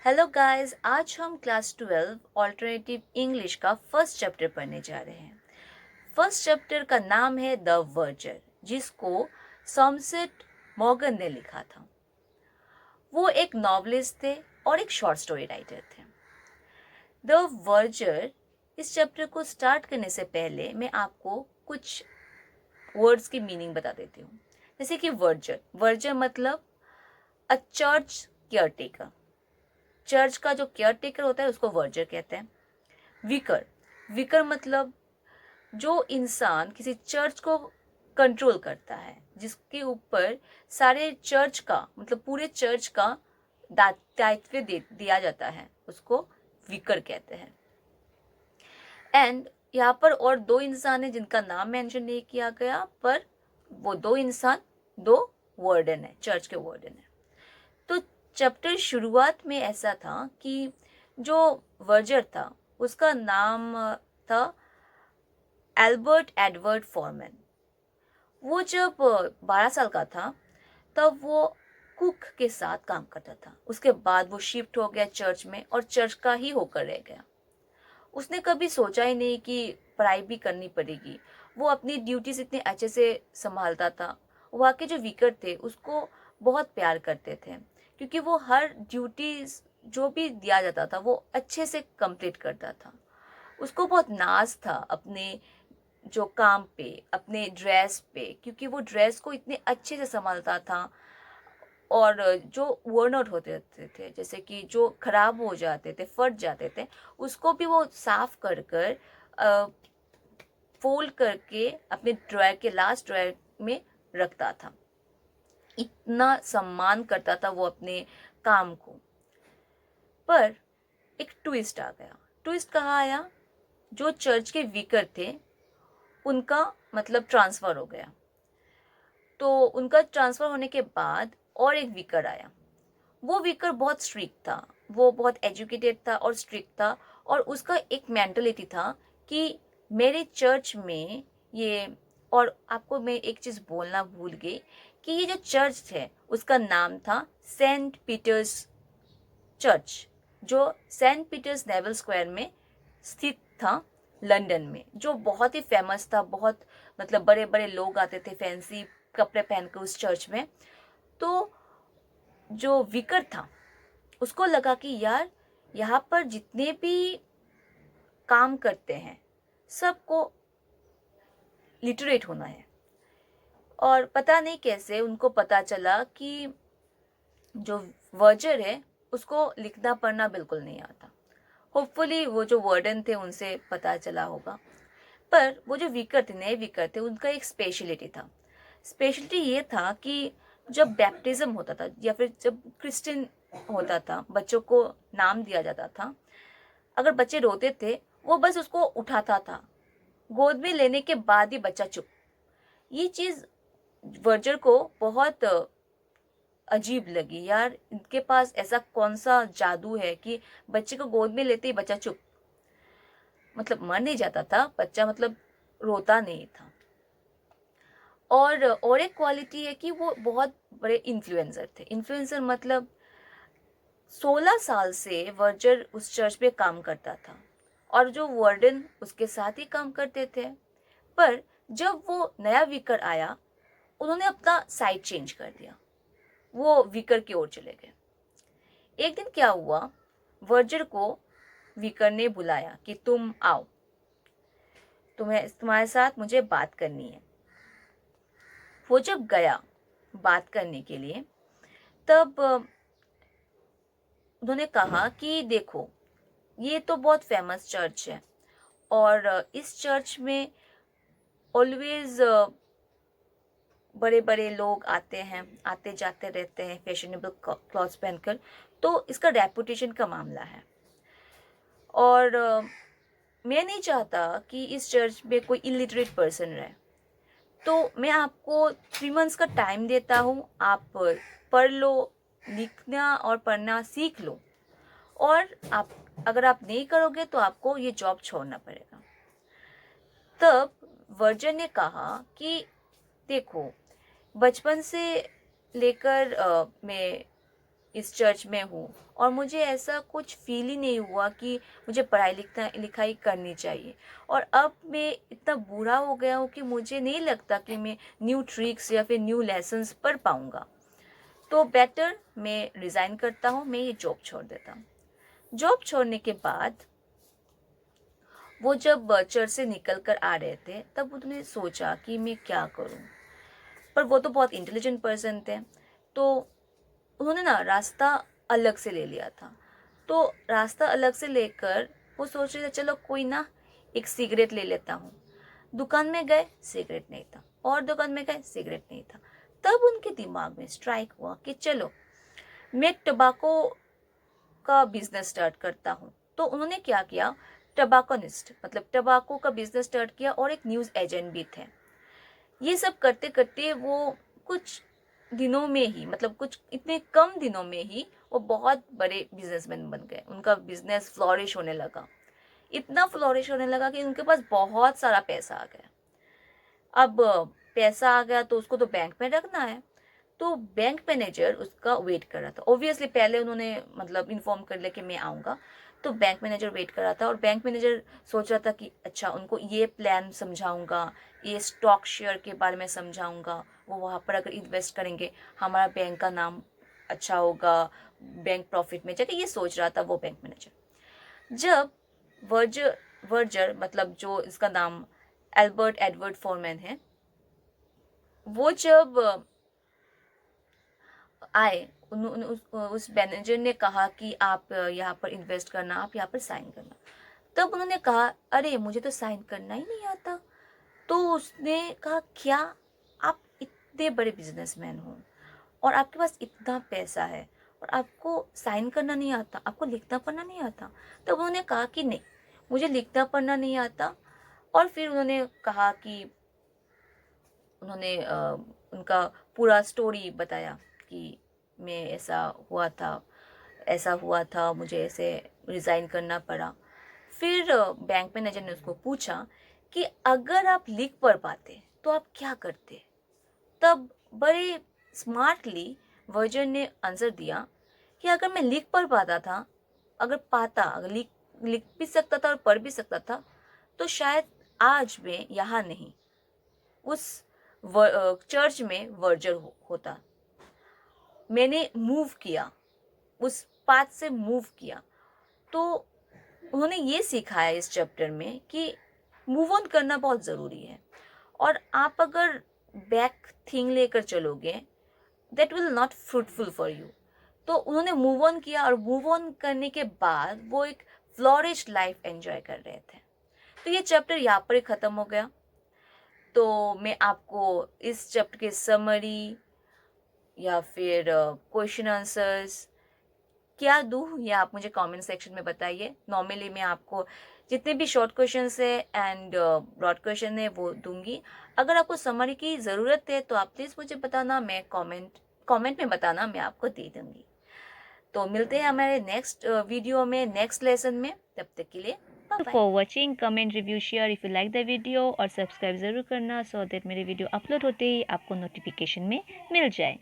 Hello guys, आज हम class 12 alternative English का फर्स्ट चैप्टर पढ़ने जा रहे हैं। फर्स्ट चैप्टर का नाम है द वर्जर, जिसको सॉमसेट मॉर्गन ने लिखा था। वो एक नॉवलिस्ट थे और एक शॉर्ट स्टोरी राइटर थे। द वर्जर, इस चैप्टर को स्टार्ट करने से पहले मैं आपको कुछ वर्ड्स की मीनिंग बता देती हूँ। जैसे कि वर्जर, वर्जर मतलब अ चर्च केयरटेकर। चर्च का जो केयर टेकर होता है उसको वर्जर कहते हैं। विकर, विकर मतलब जो इंसान किसी चर्च को कंट्रोल करता है, जिसके ऊपर सारे चर्च का मतलब पूरे चर्च का दायित्व दिया जाता है, उसको विकर कहते हैं। एंड यहाँ पर और दो इंसान है जिनका नाम मेंशन नहीं किया गया, पर वो दो इंसान दो वार्डन है, चर्च के वार्डन है। तो चैप्टर शुरुआत में ऐसा था कि जो वर्जर था उसका नाम था एल्बर्ट एडवर्ड फॉरमैन। वो जब 12 साल का था तब वो कुक के साथ काम करता था। उसके बाद वो शिफ्ट हो गया चर्च में और चर्च का ही होकर रह गया। उसने कभी सोचा ही नहीं कि पढ़ाई भी करनी पड़ेगी। वो अपनी ड्यूटीज इतने अच्छे से संभालता था। वहाँ के जो विकर थे उसको बहुत प्यार करते थे, क्योंकि वो हर ड्यूटीज जो भी दिया जाता था वो अच्छे से कंप्लीट करता था। उसको बहुत नाज था अपने जो काम पे, अपने ड्रेस पे, क्योंकि वो ड्रेस को इतने अच्छे से संभालता था। और जो वर्न आउट होते थे, जैसे कि जो खराब हो जाते थे, फट जाते थे, उसको भी वो साफ कर कर फोल्ड करके अपने ड्रायर के लास्ट ड्रायर में रखता था। इतना सम्मान करता था वो अपने काम को। पर एक ट्विस्ट आ गया। ट्विस्ट कहाँ आया? जो चर्च के विकर थे उनका मतलब ट्रांसफर हो गया। तो उनका ट्रांसफर होने के बाद और एक विकर आया। वो विकर बहुत स्ट्रिक्ट था, वो बहुत एजुकेटेड था और स्ट्रिक्ट था। और उसका एक मेंटलिटी था कि मेरे चर्च में ये, और आपको मैं एक चीज़ बोलना भूल गई कि ये जो चर्च है उसका नाम था सेंट पीटर्स चर्च, जो सेंट पीटर्स नेवल स्क्वायर में स्थित था, लंदन में, जो बहुत ही फेमस था। बहुत मतलब बड़े बड़े लोग आते थे फैंसी कपड़े पहनकर उस चर्च में। तो जो विकर था उसको लगा कि यार, यहाँ पर जितने भी काम करते हैं सबको लिटरेट होना है। और पता नहीं कैसे उनको पता चला कि जो वर्जर है उसको लिखना पढ़ना बिल्कुल नहीं आता। होपफुली वो जो वार्डन थे उनसे पता चला होगा। पर वो जो विकर थे, नए विकर थे, उनका एक स्पेशलिटी था। स्पेशलिटी ये था कि जब बैप्टिज्म होता था या फिर जब क्रिश्चियन होता था, बच्चों को नाम दिया जाता था, अगर बच्चे रोते थे वो बस उसको उठाता था, गोद में लेने के बाद ही बच्चा चुप। ये चीज़ वर्जर को बहुत अजीब लगी। यार, इनके पास ऐसा कौन सा जादू है कि बच्चे को गोद में लेते ही बच्चा चुप, मतलब मर नहीं जाता था बच्चा, मतलब रोता नहीं था। और एक क्वालिटी है कि वो बहुत बड़े इन्फ्लुएंसर थे। इन्फ्लुएंसर मतलब 16 साल से वर्जर उस चर्च पे काम करता था और जो वार्डन उसके साथ ही काम करते थे। पर जब वो नया विकर आया उन्होंने अपना साइड चेंज कर दिया, वो विकर की ओर चले गए। एक दिन क्या हुआ, वर्जर को विकर ने बुलाया कि तुम आओ, तुम्हारे साथ मुझे बात करनी है। वो जब गया बात करने के लिए, तब उन्होंने कहा कि देखो, ये तो बहुत फेमस चर्च है और इस चर्च में ऑलवेज बड़े बड़े लोग आते हैं, आते जाते रहते हैं फैशनेबल क्लॉथ्स पहनकर, तो इसका रेपुटेशन का मामला है। और मैं नहीं चाहता कि इस चर्च में कोई इलिटरेट पर्सन रहे, तो मैं आपको 3 मंथ्स का टाइम देता हूँ। आप पढ़ लो, लिखना और पढ़ना सीख लो, और आप अगर आप नहीं करोगे तो आपको ये जॉब छोड़ना पड़ेगा। तब वर्जन ने कहा कि देखो, बचपन से लेकर मैं इस चर्च में हूँ और मुझे ऐसा कुछ फील ही नहीं हुआ कि मुझे पढ़ाई लिखाई करनी चाहिए। और अब मैं इतना बूढ़ा हो गया हूँ कि मुझे नहीं लगता कि मैं न्यू ट्रिक्स या फिर न्यू लेसन्स पढ़ पाऊँगा। तो बेटर मैं रिज़ाइन करता हूँ, मैं ये जॉब छोड़ देता हूँ। जॉब छोड़ने के बाद वो जब चर्च से निकल कर आ रहे थे तब उन्होंने सोचा कि मैं क्या करूँ। पर वो तो बहुत इंटेलिजेंट पर्सन थे, तो उन्होंने ना रास्ता अलग से ले लिया था। तो रास्ता अलग से लेकर वो सोच रहे थे चलो कोई ना, एक सिगरेट ले लेता हूँ। दुकान में गए, सिगरेट नहीं था, और दुकान में गए, सिगरेट नहीं था। तब उनके दिमाग में स्ट्राइक हुआ कि चलो मैं टबाको का बिजनेस स्टार्ट करता हूँ। तो उन्होंने क्या किया, टबाकोनिस्ट मतलब टबाको का बिजनेस स्टार्ट किया और एक न्यूज़ एजेंट भी थे। ये सब करते करते वो कुछ दिनों में ही, मतलब कुछ इतने कम दिनों में ही वो बहुत बड़े बिजनेसमैन बन गए। उनका बिजनेस फ्लॉरिश होने लगा, इतना फ्लॉरिश होने लगा कि उनके पास बहुत सारा पैसा आ गया। अब पैसा आ गया तो उसको तो बैंक में रखना है। तो बैंक मैनेजर उसका वेट कर रहा था। ऑब्वियसली पहले उन्होंने मतलब इन्फॉर्म कर लिया कि मैं आऊँगा। तो बैंक मैनेजर वेट कर रहा था और बैंक मैनेजर सोच रहा था कि अच्छा उनको ये प्लान समझाऊंगा, ये स्टॉक शेयर के बारे में समझाऊंगा, वो वहाँ पर अगर इन्वेस्ट करेंगे हमारा बैंक का नाम अच्छा होगा, बैंक प्रॉफिट में जाएगा, ये सोच रहा था वो बैंक मैनेजर। जब वर्जर वर्जर मतलब जो इसका नाम एल्बर्ट एडवर्ड फोरमैन है, वो जब आए, उस मैनेजर ने कहा कि आप यहाँ पर इन्वेस्ट करना, आप यहाँ पर साइन करना। तब उन्होंने कहा अरे मुझे तो साइन करना ही नहीं आता। तो उसने कहा क्या, आप इतने बड़े बिजनेसमैन हो और आपके पास इतना पैसा है और आपको साइन करना नहीं आता, आपको लिखना पढ़ना नहीं आता। तब उन्होंने कहा कि नहीं, मुझे लिखना पढ़ना नहीं आता। और फिर उन्होंने कहा कि उन्होंने उनका पूरा स्टोरी बताया कि मैं ऐसा हुआ था, मुझे ऐसे रिज़ाइन करना पड़ा। फिर बैंक मैनेजर ने उसको पूछा कि अगर आप लिख पढ़ पाते तो आप क्या करते। तब बड़े स्मार्टली वर्जन ने आंसर दिया कि अगर मैं लिख पढ़ पाता था, अगर लिख लिख भी सकता था और पढ़ भी सकता था, तो शायद आज मैं यहाँ नहीं, उस चर्च में वर्जर होता। मैंने मूव किया, उस पाथ से मूव किया। तो उन्होंने ये सिखाया इस चैप्टर में कि मूव ऑन करना बहुत ज़रूरी है। और आप अगर बैक थिंग लेकर चलोगे, that will not fruitful for you. तो उन्होंने मूव ऑन किया और मूव ऑन करने के बाद वो एक फ्लोरिश लाइफ एंजॉय कर रहे थे। तो ये चैप्टर यहाँ पर ही ख़त्म हो गया। तो मैं आपको इस चैप्टर के समरी या फिर क्वेश्चन आंसर्स क्या दूँ, ये आप मुझे कमेंट सेक्शन में बताइए। नॉर्मली मैं आपको जितने भी शॉर्ट क्वेश्चंस है एंड ब्रॉड क्वेश्चन है वो दूंगी। अगर आपको समरी की ज़रूरत है तो आप प्लीज़ मुझे बताना, मैं कमेंट में बताना, मैं आपको दे दूंगी। तो मिलते हैं हमारे नेक्स्ट वीडियो में, नेक्स्ट लेसन में। तब तक के लिए bye. For watching, comment, review, share if you like the video, और सब्सक्राइब ज़रूर करना सो दैट मेरे वीडियो अपलोड होते ही आपको नोटिफिकेशन में मिल जाए।